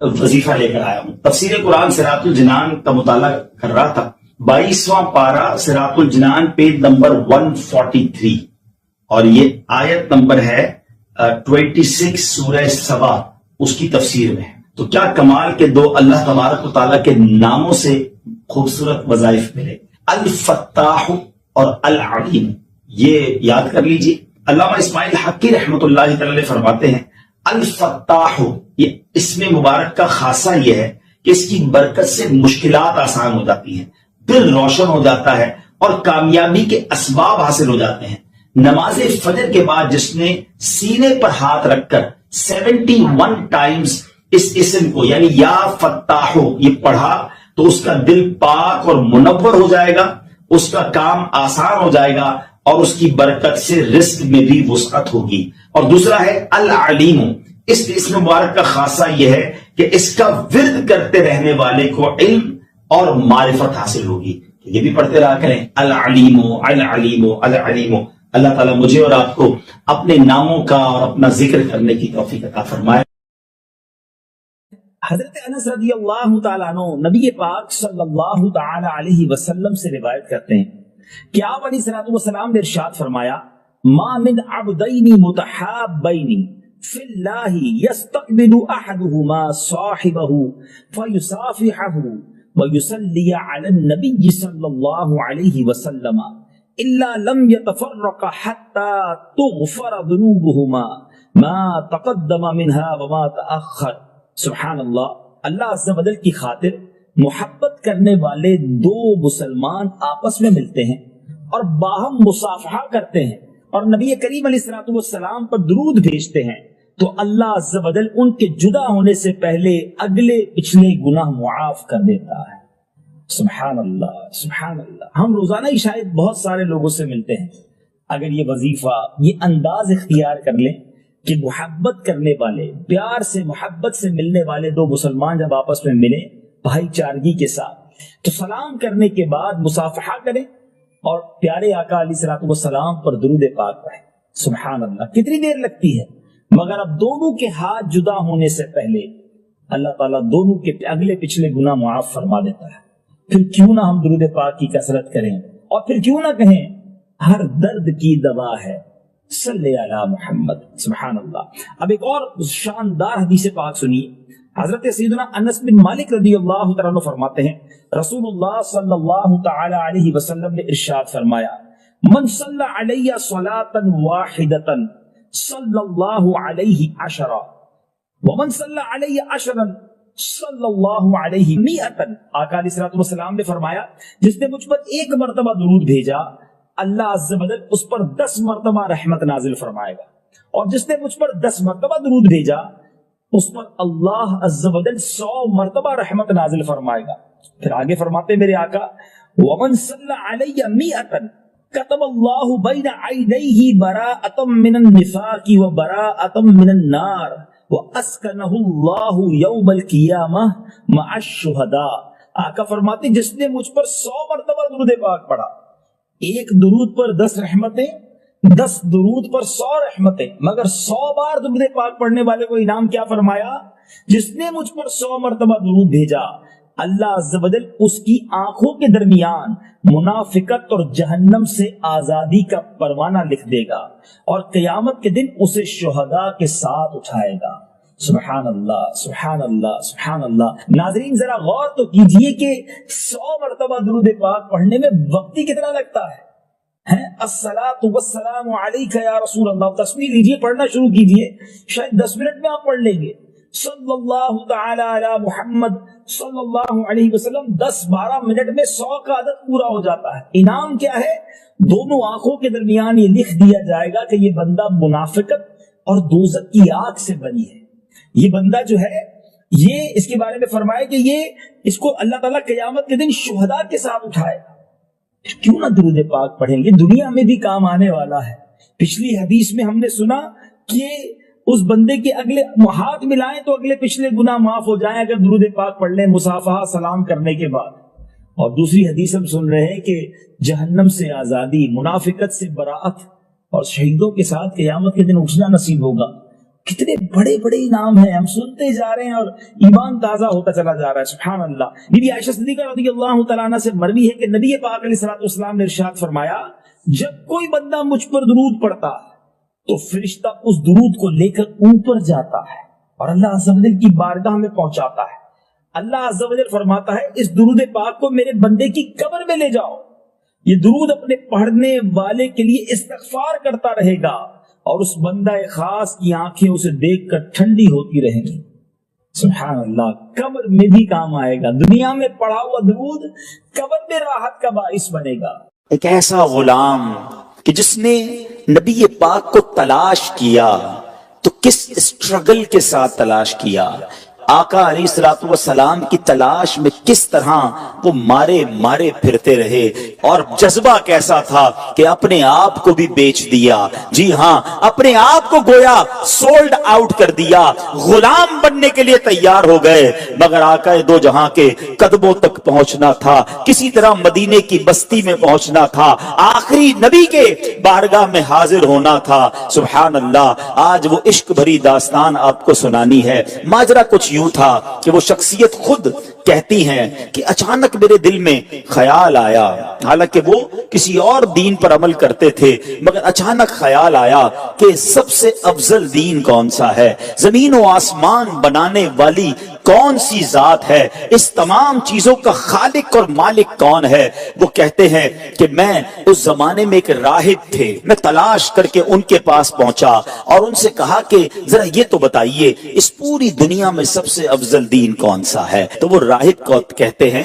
وظیفہ لے کر آیا ہوں. تفسیر قرآن صراط الجنان کا مطالعہ کر رہا تھا. 22واں پارہ صراط الجنان پیج نمبر 143 اور یہ آیت نمبر ہے 26 سورہ سبا اس کی تفسیر میں. تو کیا کمال کے دو اللہ تبارک و تعالیٰ کے ناموں سے خوبصورت وظائف ملے، الفتاح اور العلیم. یہ یاد کر لیجیے. علامہ اسماعیل حقی رحمۃ اللہ تعالی فرماتے ہیں الفتاح، یہ اسم مبارک کا خاصہ یہ ہے کہ اس کی برکت سے مشکلات آسان ہو جاتی ہیں، دل روشن ہو جاتا ہے اور کامیابی کے اسباب حاصل ہو جاتے ہیں. نماز فجر کے بعد جس نے سینے پر ہاتھ رکھ کر 71 ٹائمز اس اسم کو یعنی یا فتاح یہ پڑھا تو اس کا دل پاک اور منور ہو جائے گا، اس کا کام آسان ہو جائے گا اور اس کی برکت سے رزق میں بھی وسعت ہوگی. اور دوسرا ہے العلیم، اس اسم مبارک کا خاصہ یہ ہے کہ اس کا ورد کرتے رہنے والے کو علم اور معرفت حاصل ہوگی. یہ بھی پڑھتے رہا کریں العلیم العلیم العلیم. اللہ تعالیٰ مجھے اور آپ کو اپنے ناموں کا اور اپنا ذکر کرنے کی توفیق عطا فرمائے. حضرت انس رضی اللہ تعالیٰ عنہ نبی پاک صلی اللہ تعالی علیہ وسلم سے روایت کرتے ہیں کہ آپ علیہ الصلوۃ والسلام نے ارشاد فرمایا ما من عبدین متحابین فی اللہ یستقبل احدہما صاحبہ فیصافحہ ویصلی علی النبی صلی اللہ علیہ وسلم الا لم يتفرق حتى تغفر ذنوبهما ما تقدم منها وما تأخر. سبحان اللہ. اللہ عز و جل کی خاطر محبت کرنے والے دو مسلمان آپس میں ملتے ہیں اور باہم مصافحہ کرتے ہیں اور نبی کریم علیہ الصلوۃ والسلام پر درود بھیجتے ہیں تو اللہ عز و جل ان کے جدا ہونے سے پہلے اگلے پچھلے گناہ معاف کر دیتا ہے. سبحان اللہ سبحان اللہ. ہم روزانہ ہی شاید بہت سارے لوگوں سے ملتے ہیں. اگر یہ وظیفہ یہ انداز اختیار کر لیں کہ محبت کرنے والے پیار سے محبت سے ملنے والے دو مسلمان جب آپس میں ملیں بھائی چارگی کے ساتھ تو سلام کرنے کے بعد مصافحہ کریں اور پیارے آقا علیہ الصلوۃ والسلام پر درود پاک پڑھیں. سبحان اللہ. کتنی دیر لگتی ہے مگر اب دونوں کے ہاتھ جدا ہونے سے پہلے اللہ تعالیٰ دونوں کے اگلے پچھلے گناہ معاف فرما دیتا ہے. پھر کیوں نہ ہم درود پاک کی کثرت کریں اور پھر کیوں نہ کہیں ہر درد کی دوا ہے صلی علی محمد. سبحان اللہ. اب ایک اور شاندار حدیث پاک سنیے. حضرت سیدنا انس بن مالک رضی اللہ تعالیٰ عنہ فرماتے ہیں رسول اللہ صلی اللہ تعالی علیہ وسلم نے ارشاد فرمایا من صلی علی صلاۃ واحدۃ صلی اللہ علیہ عشرا ومن صلی علی عشرا صلی اللہ علیہ مئۃ. آقا علیہ الصلوۃ والسلام نے فرمایا جس نے مجھ پر ایک مرتبہ درود بھیجا اللہ عز و جل اس پر 10 مرتبہ رحمت نازل فرمائے گا اور جس نے مجھ پر 10 مرتبہ درود بھیجا اس پر اللہ عز و جل 100 مرتبہ رحمت نازل فرمائے گا. پھر آگے فرماتے میرے آقا ومن صلی علی مئۃ کتب اللہ بین عینیہ براءۃ من النفاق وبراءۃ من النار واسکنہ اللہ یوم القیامہ مع الشہداء. آقا فرماتے جس نے مجھ پر 100 مرتبہ درود پاک پڑھا، ایک درود پر 10 رحمتیں، 10 درود پر 100 رحمتیں، مگر 100 بار درود پاک پڑھنے والے کو انعام کیا فرمایا جس نے مجھ پر 100 مرتبہ درود بھیجا اللہ عز و جل اس کی آنکھوں کے درمیان منافقت اور جہنم سے آزادی کا پروانہ لکھ دے گا اور قیامت کے دن اسے شہداء کے ساتھ اٹھائے گا. سبحان اللہ سبحان اللہ سبحان اللہ. ناظرین ذرا غور تو کیجئے کہ 100 مرتبہ درود پاک پڑھنے میں وقت ہی کتنا لگتا ہے. الصلاۃ والسلام علیک یا رسول اللہ. تسبیح لیجئے، پڑھنا شروع کیجئے، شاید 10 منٹ میں آپ پڑھ لیں گے. صلی اللہ تعالی علی محمد صلی اللہ علیہ وسلم 10-12 منٹ میں 100 کا عدد پورا ہو جاتا ہے. انعام کیا ہے؟ دونوں آنکھوں کے درمیان یہ لکھ دیا جائے گا کہ یہ بندہ منافقت اور دوزخ کی آگ سے بنی ہے. یہ بندہ جو ہے یہ اس کے بارے میں فرمائے کہ یہ اس کو اللہ تعالیٰ قیامت کے دن شہداء کے ساتھ اٹھائے گا. کیوں نہ درود پاک پڑھیں گے، دنیا میں بھی کام آنے والا ہے. پچھلی حدیث میں ہم نے سنا کہ اس بندے کے اگلے ہاتھ ملائیں تو اگلے پچھلے گناہ معاف ہو جائیں اگر درود پاک پڑھ لیں مصافحہ سلام کرنے کے بعد. اور دوسری حدیث ہم سن رہے ہیں کہ جہنم سے آزادی، منافقت سے براءت اور شہیدوں کے ساتھ قیامت کے دن اٹھنا نصیب ہوگا. کتنے بڑے بڑے انعام ہیں، ہم سنتے جا رہے ہیں اور ایمان تازہ ہوتا چلا جا رہا ہے. سبحان اللہ. بی بی عائشہ صدیقہ رضی اللہ تعالیٰ عنہ سے مروی ہے کہ نبی پاک علیہ الصلوۃ والسلام نے ارشاد فرمایا جب کوئی بندہ مجھ پر درود پڑھتا تو فرشتہ اس درود کو لے کر اوپر جاتا ہے اور اللہ عز و جل کی بارگاہ میں پہنچاتا ہے. اللہ عز و جل فرماتا ہے اس درود پاک کو میرے بندے کی قبر میں لے جاؤ. یہ درود اپنے پڑھنے والے کے لیے استغفار کرتا رہے گا اور اس بندہ خاص کی آنکھیں اسے دیکھ کر ٹھنڈی ہوتی رہیں گی. سبحان اللہ. قبر میں بھی کام آئے گا. دنیا میں پڑھا ہوا درود قبر میں راحت کا باعث بنے گا. ایک ایسا غلام کہ جس نے نبی پاک کو تلاش کیا تو کس اسٹرگل کے ساتھ تلاش کیا. آقا علیہ الصلوۃ والسلام کی تلاش میں کس طرح وہ مارے مارے پھرتے رہے اور جذبہ کیسا تھا کہ اپنے آپ کو بھی بیچ دیا. جی ہاں، اپنے آپ کو گویا سولڈ آؤٹ کر دیا، غلام بننے کے لیے تیار ہو گئے. مگر آقا دو جہاں کے قدموں تک پہنچنا تھا، کسی طرح مدینے کی بستی میں پہنچنا تھا، آخری نبی کے بارگاہ میں حاضر ہونا تھا. سبحان اللہ. آج وہ عشق بھری داستان آپ کو سنانی ہے. ماجرا کچھ یوں تھا کہ وہ شخصیت خود کہتی ہیں کہ اچانک میرے دل میں خیال آیا، حالانکہ وہ کسی اور دین پر عمل کرتے تھے، مگر اچانک خیال آیا کہ سب سے افضل دین کون سا ہے، زمین و آسمان بنانے والی کون سی ذات ہے، اس تمام چیزوں کا خالق اور مالک کون ہے. وہ کہتے ہیں کہ میں اس زمانے میں ایک راہب تھے، میں تلاش کر کے ان کے پاس پہنچا اور ان سے کہا کہ ذرا یہ تو بتائیے اس پوری دنیا میں سب سے افضل دین کون سا ہے. تو وہ راہب کو کہتے ہیں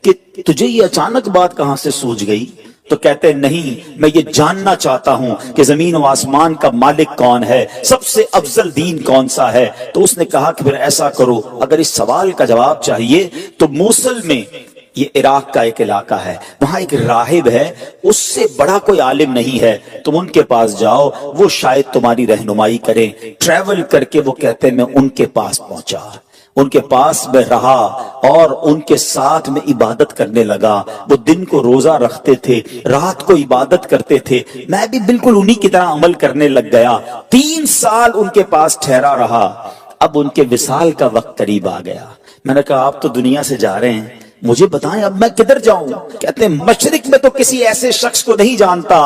کہ تجھے یہ اچانک بات کہاں سے سوچ گئی؟ تو کہتے ہیں نہیں، میں یہ جاننا چاہتا ہوں کہ زمین و آسمان کا مالک کون ہے، سب سے افضل دین کون سا ہے. تو اس نے کہا کہ پھر ایسا کرو، اگر اس سوال کا جواب چاہیے تو موصل میں، یہ عراق کا ایک علاقہ ہے، وہاں ایک راہب ہے، اس سے بڑا کوئی عالم نہیں ہے، تم ان کے پاس جاؤ، وہ شاید تمہاری رہنمائی کریں. ٹریول کر کے وہ کہتے ہیں میں ان کے پاس پہنچا، ان کے پاس میں رہا اور ان کے ساتھ میں عبادت کرنے لگا. وہ دن کو روزہ رکھتے تھے، رات کو عبادت کرتے تھے، میں بھی بالکل انہی کی طرح عمل کرنے لگ گیا. 3 سال ان کے پاس ٹھہرا رہا. اب ان کے وصال کا وقت قریب آ گیا. میں نے کہا آپ تو دنیا سے جا رہے ہیں، مجھے بتائیں اب میں کدھر جاؤں؟ کہتے ہیں مشرق میں تو کسی ایسے شخص کو نہیں جانتا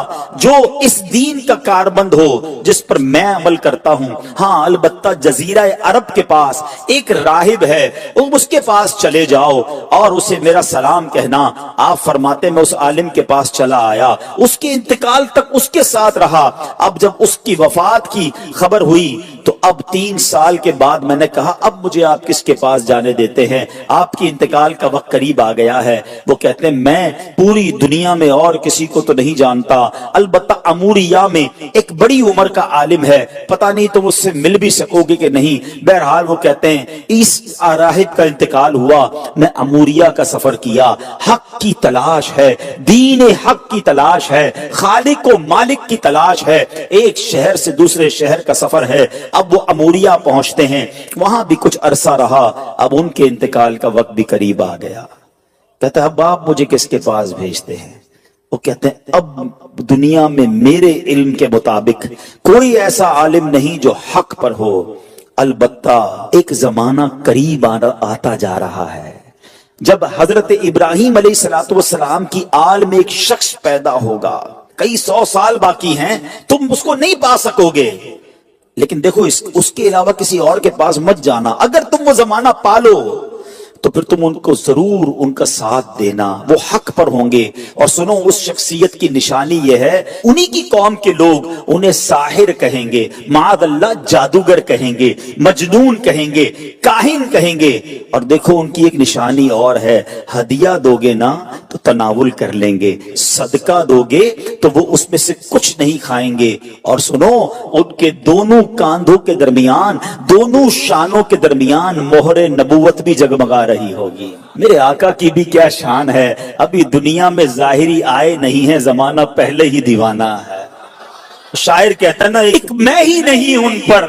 جو اس دین کا کاربند ہو جس پر میں عمل کرتا ہوں. ہاں البتہ جزیرہ عرب کے پاس ایک راہب ہے، اس کے پاس چلے جاؤ اور اسے میرا سلام کہنا. آپ فرماتے میں اس عالم کے پاس چلا آیا، اس کے انتقال تک اس کے ساتھ رہا. اب جب اس کی وفات کی خبر ہوئی تو اب 3 سال کے بعد میں نے کہا اب مجھے آپ کس کے پاس جانے دیتے ہیں، آپ کی انتقال کا وقت قریب آ گیا ہے. وہ کہتے ہیں میں پوری دنیا میں اور کسی کو تو نہیں جانتا، البتہ اموریا میں ایک بڑی عمر کا عالم ہے، پتہ نہیں تم اس سے مل بھی سکو گے کہ نہیں. بہرحال وہ کہتے ہیں اس راہب کا انتقال ہوا، میں اموریا کا سفر کیا. حق کی تلاش ہے، دین حق کی تلاش ہے، خالق و مالک کی تلاش ہے. ایک شہر سے دوسرے شہر کا سفر ہے. اب وہ اموریا پہنچتے ہیں، وہاں بھی کچھ عرصہ رہا. اب ان کے انتقال کا وقت بھی قریب آ گیا. کہتا ہے اب آپ مجھے کس کے پاس بھیجتے ہیں؟ وہ کہتے ہیں اب دنیا میں میرے علم کے مطابق کوئی ایسا عالم نہیں جو حق پر ہو، البتہ ایک زمانہ قریب آتا جا رہا ہے جب حضرت ابراہیم علیہ السلام کی آل میں ایک شخص پیدا ہوگا. کئی 100 سال باقی ہیں، تم اس کو نہیں پا سکو گے، لیکن دیکھو اس کے علاوہ کسی اور کے پاس مت جانا. اگر تم وہ زمانہ پالو تو پھر تم ان کو ضرور ان کا ساتھ دینا، وہ حق پر ہوں گے. اور سنو اس شخصیت کی نشانی یہ ہے، انہی کی قوم کے لوگ انہیں ساحر کہیں گے، معاذ اللہ جادوگر کہیں گے، مجنون کہیں گے، کاہن کہیں گے. اور دیکھو ان کی ایک نشانی اور ہے، ہدیہ دو گے نا تو تناول کر لیں گے، صدقہ دو گے تو وہ اس میں سے کچھ نہیں کھائیں گے. اور سنو ان کے دونوں کاندھوں کے درمیان، دونوں شانوں کے درمیان مہر نبوت بھی جگمگا رہی ہوگی. میرے آقا کی بھی کیا شان ہے، ابھی دنیا میں ظاہری آئے نہیں ہے، زمانہ پہلے ہی دیوانہ ہے. شاعر کہتا ہے نا ایک میں ہی نہیں ان پر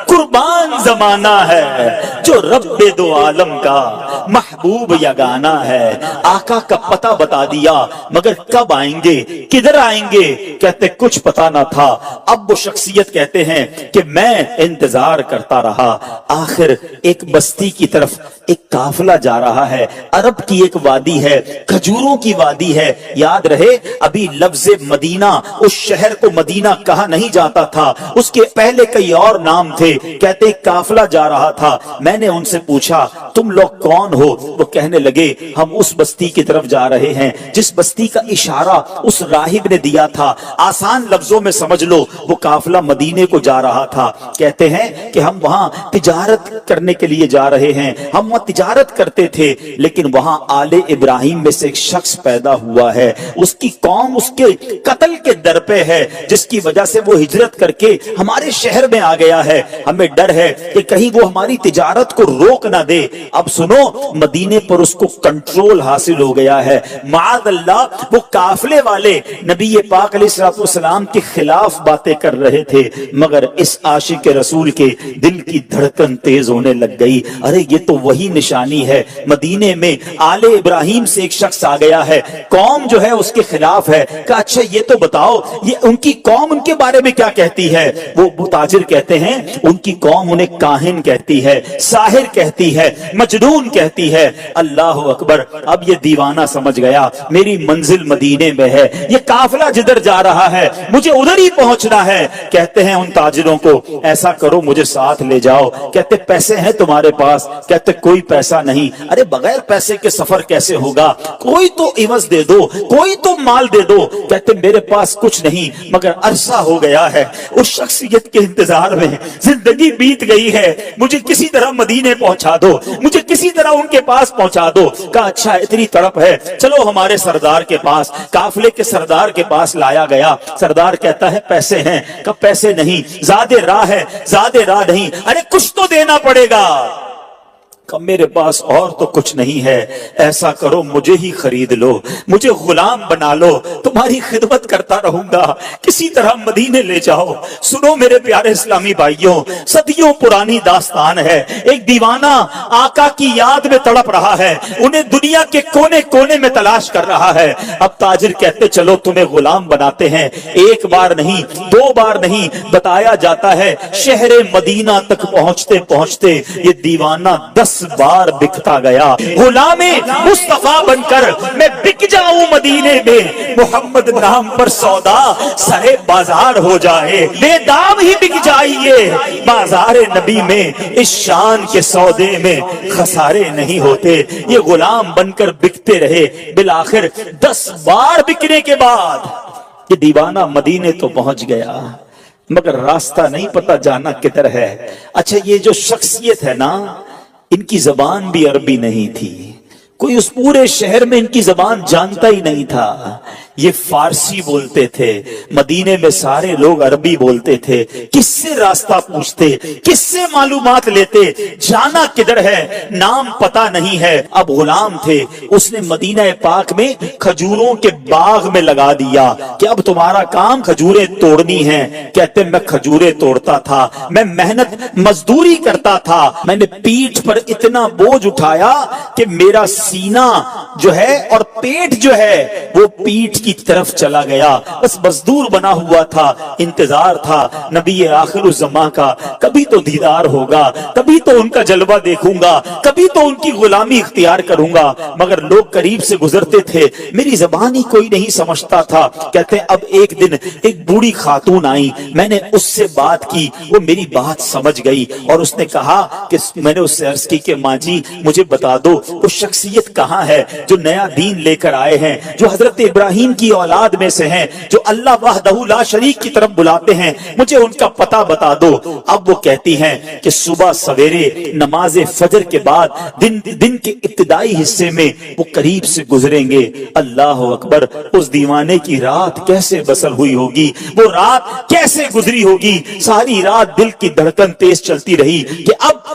قربان زمانہ ہے جو رب دو عالم کا محبوب یگانہ ہے. آقا کا پتہ بتا دیا مگر کب آئیں گے کدھر آئیں گے کہتے کچھ پتا نہ تھا. اب وہ شخصیت کہتے ہیں کہ میں انتظار کرتا رہا. آخر ایک بستی کی طرف ایک قافلہ جا رہا ہے. عرب کی ایک وادی ہے, کھجوروں کی وادی ہے. یاد رہے ابھی لفظ مدینہ اس شہر کو مدینہ کہا نہیں جاتا تھا, اس کے پہلے کئی اور نام تھے. کہتے قافلہ جا رہا تھا. میں نے ان سے پوچھا تم لوگ کون ہو؟ وہ کہنے لگے ہم اس بستی کی طرف جا رہے ہیں جس بستی کا اشارہ اس راہب نے دیا تھا. آسان لفظوں میں سمجھ لو وہ قافلہ مدینے کو جا رہا تھا. کہتے ہیں کہ ہم وہاں تجارت کرنے کے لیے جا رہے ہیں. ہم وہاں تجارت کرتے تھے لیکن وہاں آل ابراہیم میں سے ایک شخص پیدا ہوا ہے. اس کی قوم اس کے قتل کے در پہ ہے جس کی وجہ سے وہ ہجرت کر کے ہمارے شہر میں آ گیا ہے. ہمیں ڈر ہے کہ کہیں وہ ہماری تجارت کو روک نہ دے. اب سنو مدینے پر اس کو کنٹرول حاصل ہو گیا ہے. معاذ اللہ وہ قافلے والے نبی پاک علیہ السلام کے خلاف باتیں کر رہے تھے مگر اس عاشق رسول کے دل کی دھڑکن تیز ہونے لگ گئی. ارے یہ تو وہی نشانی ہے, مدینے میں آل ابراہیم سے ایک شخص آ گیا ہے, قوم جو ہے اس کے خلاف ہے. کہ اچھا یہ تو بتاؤ یہ ان کی قوم ان کے بارے میں کیا کہتی ہے؟ وہ تاجر کہتے ہیں ان کی قوم انہیں کاہن کہتی ہے, ساحر کہتی ہے, مجنون کہتی ہے. اللہ اکبر. اب یہ دیوانہ سمجھ گیا میری منزل مدینے میں ہے, یہ قافلہ جدھر جا رہا ہے مجھے ادھر ہی پہنچنا ہے. کہتے ہیں ان تاجروں کو ایسا کرو مجھے ساتھ لے جاؤ. کہتے پیسے ہیں تمہارے پاس؟ کہتے کوئی پیسہ نہیں. ارے بغیر پیسے کے سفر کیسے ہوگا؟ کوئی تو عوض دے دو, کوئی تو مال دے دو. کہتے میرے پاس کچھ نہیں مگر عرصہ ہو گیا ہے اس شخصیت کے انتظار میں, زندگی بیت گئی ہے, مجھے کسی طرح مدینے پہنچا دو, مجھے کسی طرح ان کے پاس پہنچا دو. کہا اچھا اتنی تڑپ ہے چلو ہمارے سردار کے پاس. قافلے کے سردار کے پاس لایا گیا. سردار کہتا ہے پیسے ہیں؟ کہ پیسے نہیں, زیادہ راہ ہے. زیادہ راہ نہیں. ارے کچھ تو دینا پڑے گا. کہ میرے پاس اور تو کچھ نہیں ہے, ایسا کرو مجھے ہی خرید لو, مجھے غلام بنا لو, تمہاری خدمت کرتا رہوں گا, کسی طرح مدینے لے جاؤ. سنو میرے پیارے اسلامی بھائیوں, صدیوں پرانی داستان ہے. ایک دیوانہ آقا کی یاد میں تڑپ رہا ہے, انہیں دنیا کے کونے کونے میں تلاش کر رہا ہے. اب تاجر کہتے چلو تمہیں غلام بناتے ہیں. ایک بار نہیں, دو بار نہیں, بتایا جاتا ہے شہر مدینہ تک پہنچتے پہنچتے یہ دیوانہ 10 بار بکتا گیا. غلام مصطفیٰ بن کر میں بک جاؤں مدینے میں, محمد نام پر سودا سرے بازار ہو جائے, بے دام ہی بک جائیے بازار نبی میں, اس شان کے سودے میں خسارے نہیں ہوتے. یہ غلام بن کر بکتے رہے. بالآخر 10 بار بکنے کے بعد یہ دیوانہ مدینے تو پہنچ گیا مگر راستہ نہیں پتا جانا کدھر ہے. اچھا یہ جو شخصیت ہے نا ان کی زبان بھی عربی نہیں تھی, کوئی اس پورے شہر میں ان کی زبان جانتا ہی نہیں تھا. یہ فارسی بولتے تھے, مدینے میں سارے لوگ عربی بولتے تھے. کس سے راستہ پوچھتے, کس سے معلومات لیتے, جانا کدھر ہے نام پتا نہیں ہے. اب غلام تھے, اس نے مدینہ پاک میں کھجوروں کے باغ میں لگا دیا کہ اب تمہارا کام کھجوریں توڑنی ہیں. کہتے میں کھجوریں توڑتا تھا, میں محنت مزدوری کرتا تھا, میں نے پیٹھ پر اتنا بوجھ اٹھایا کہ میرا سینہ جو ہے اور پیٹ جو ہے وہ پیٹھ کی طرف چلا گیا. بس مزدور بنا ہوا تھا, انتظار تھا نبی آخر الزمان کا, کبھی تو دیدار ہوگا, کبھی تو ان کا جلوہ دیکھوں گا, کبھی تو ان کی غلامی اختیار کروں گا. مگر لوگ قریب سے گزرتے تھے, میری زبان ہی کوئی نہیں سمجھتا تھا. کہتے اب ایک دن ایک بوڑھی خاتون آئی, میں نے اس سے بات کی, وہ میری بات سمجھ گئی اور اس نے کہا کہ میں نے اس سے عرض کی کہ ماں جی مجھے بتا دو وہ شخصیت کہاں ہے جو نیا دین لے کر آئے ہیں, جو حضرت ابراہیم کی اولاد میں سے ہیں, جو اللہ وحدہ لا شریک کی طرف بلاتے ہیں, مجھے ان کا پتہ بتا دو. اب وہ کہتی ہیں کہ صبح سویرے نماز فجر کے بعد دن کے ابتدائی حصے میں وہ قریب سے گزریں گے. اللہ اکبر. اس دیوانے کی رات کیسے بسر ہوئی ہوگی, وہ رات کیسے گزری ہوگی. ساری رات دل کی دھڑکن تیز چلتی رہی کہ اب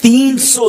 300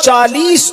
40